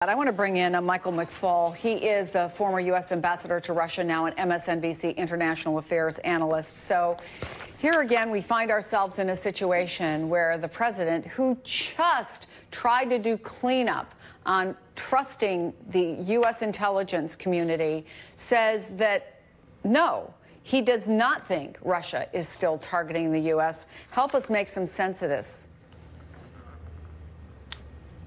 I want to bring in Michael McFaul. He is the former U.S. ambassador to Russia, now an MSNBC international affairs analyst. So here again, we find ourselves in a situation where the president, who just tried to do cleanup on trusting the U.S. intelligence community, says that no, he does not think Russia is still targeting the U.S. Help us make some sense of this.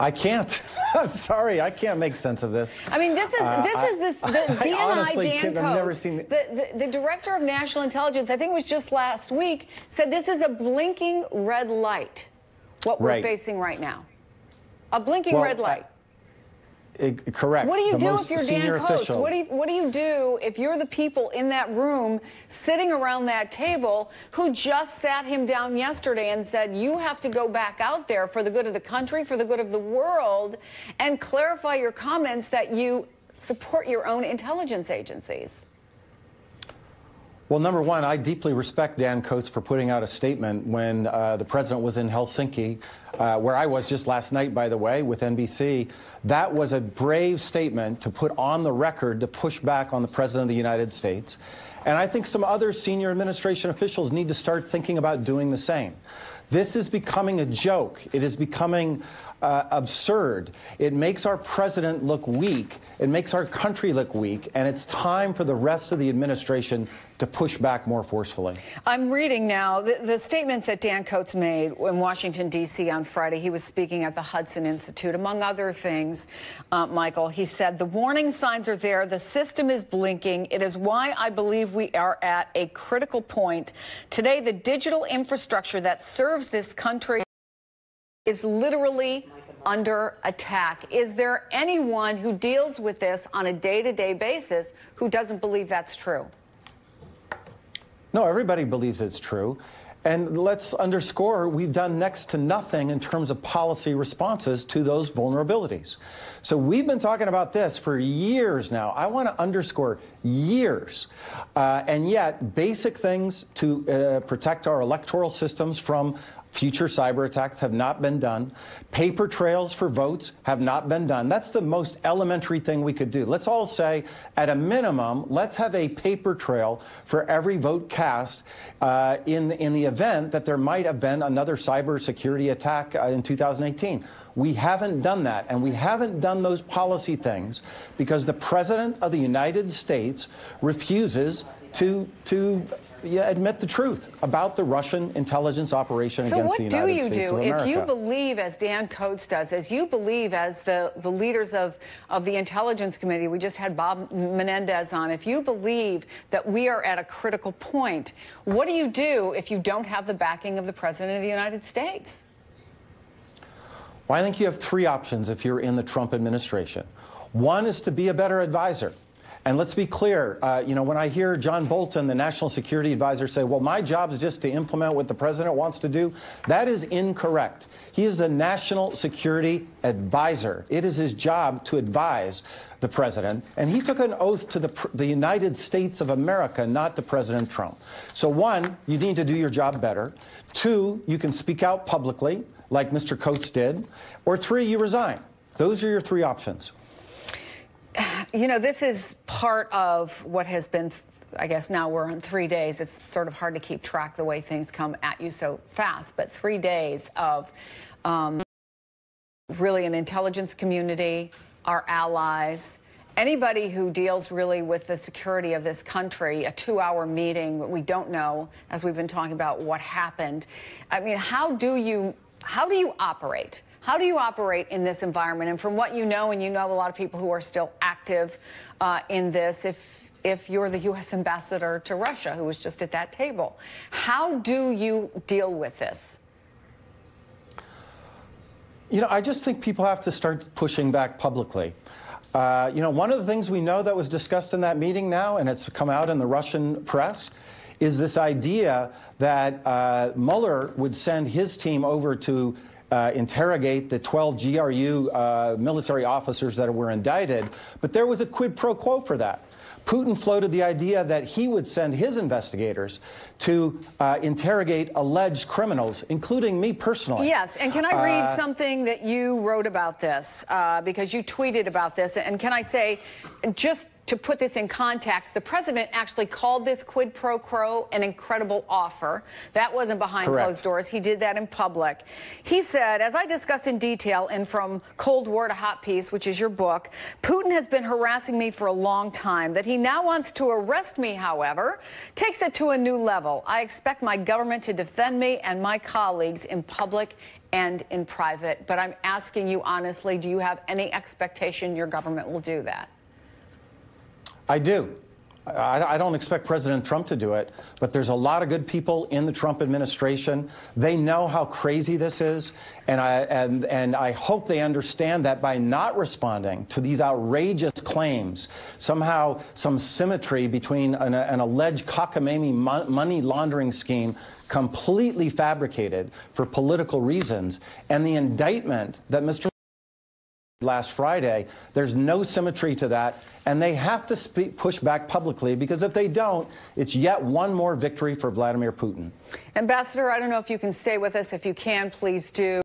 I can't. I'm sorry, I can't make sense of this. I mean, this is the DNI, Dan Coats, the director of national intelligence, I think it was just last week, said this is a blinking red light, what we're facing right now. A blinking red light. Correct. What do you do if you're Dan Coats? What do you do if you're the people in that room sitting around that table who just sat him down yesterday and said, you have to go back out there for the good of the country, for the good of the world, and clarify your comments that you support your own intelligence agencies? Well, number one, I deeply respect Dan Coats for putting out a statement when the president was in Helsinki, where I was just last night, by the way, with NBC. That was a brave statement to put on the record to push back on the president of the United States. And I think some other senior administration officials need to start thinking about doing the same. This is becoming a joke. It is becoming absurd. It makes our president look weak. It makes our country look weak. And it's time for the rest of the administration to push back more forcefully. I'm reading now the statements that Dan Coats made in Washington, D.C. on Friday. He was speaking at the Hudson Institute. Among other things, Michael, he said, the warning signs are there. The system is blinking. It is why I believe we are at a critical point. Today, the digital infrastructure that serves this country is literally under attack. Is there anyone who deals with this on a day-to-day basis who doesn't believe that's true? No, everybody believes it's true. And let's underscore, we've done next to nothing in terms of policy responses to those vulnerabilities. So we've been talking about this for years now. I want to underscore years. And yet, basic things to protect our electoral systems from future cyber attacks have not been done. Paper trails for votes have not been done. That's the most elementary thing we could do. Let's all say, at a minimum, let's have a paper trail for every vote cast in the event that there might have been another cybersecurity attack in 2018. We haven't done that, and we haven't done those policy things because the President of the United States refuses to admit the truth about the Russian intelligence operation against the United States of America. So what do you do if you believe, as Dan Coats does, as you believe, as the leaders of the Intelligence Committee, we just had Bob Menendez on, if you believe that we are at a critical point, what do you do if you don't have the backing of the President of the United States? Well, I think you have three options if you're in the Trump administration. One is to be a better advisor. And let's be clear, you know, when I hear John Bolton, the national security advisor, say, well, my job is just to implement what the president wants to do, that is incorrect. He is the national security advisor. It is his job to advise the president. And he took an oath to the United States of America, not to President Trump. So one, you need to do your job better. Two, you can speak out publicly, like Mr. Coats did. Or three, you resign. Those are your three options. You know, this is part of what has been, I guess now we're on 3 days. It's sort of hard to keep track the way things come at you so fast. But 3 days of really an intelligence community, our allies, anybody who deals really with the security of this country, a 2-hour meeting. We don't know, as we've been talking about, what happened. I mean, how do you operate? How do you operate in this environment? And from what you know, and you know a lot of people who are still active in this, if you're the U.S. ambassador to Russia, who was just at that table, how do you deal with this? You know, I just think people have to start pushing back publicly. You know, one of the things we know that was discussed in that meeting now, and it's come out in the Russian press, is this idea that Mueller would send his team over to interrogate the 12 GRU military officers that were indicted, but there was a quid pro quo for that. Putin floated the idea that he would send his investigators to interrogate alleged criminals, including me personally. Yes, and can I read something that you wrote about this? Because you tweeted about this, and can I say, just to put this in context, the president actually called this quid pro quo an incredible offer. That wasn't behind closed doors. He did that in public. He said, as I discussed in detail in From Cold War to Hot Peace, which is your book, Putin has been harassing me for a long time. That he now wants to arrest me, however, takes it to a new level. I expect my government to defend me and my colleagues in public and in private. But I'm asking you honestly, do you have any expectation your government will do that? I do. I don't expect President Trump to do it, but there's a lot of good people in the Trump administration. They know how crazy this is, and I hope they understand that by not responding to these outrageous claims, somehow some symmetry between an alleged cockamamie money laundering scheme completely fabricated for political reasons, and the indictment that Mr. last Friday, there's no symmetry to that, and they have to push back publicly, because if they don't, it's yet one more victory for Vladimir Putin. Ambassador, I don't know if you can stay with us. If you can, please do.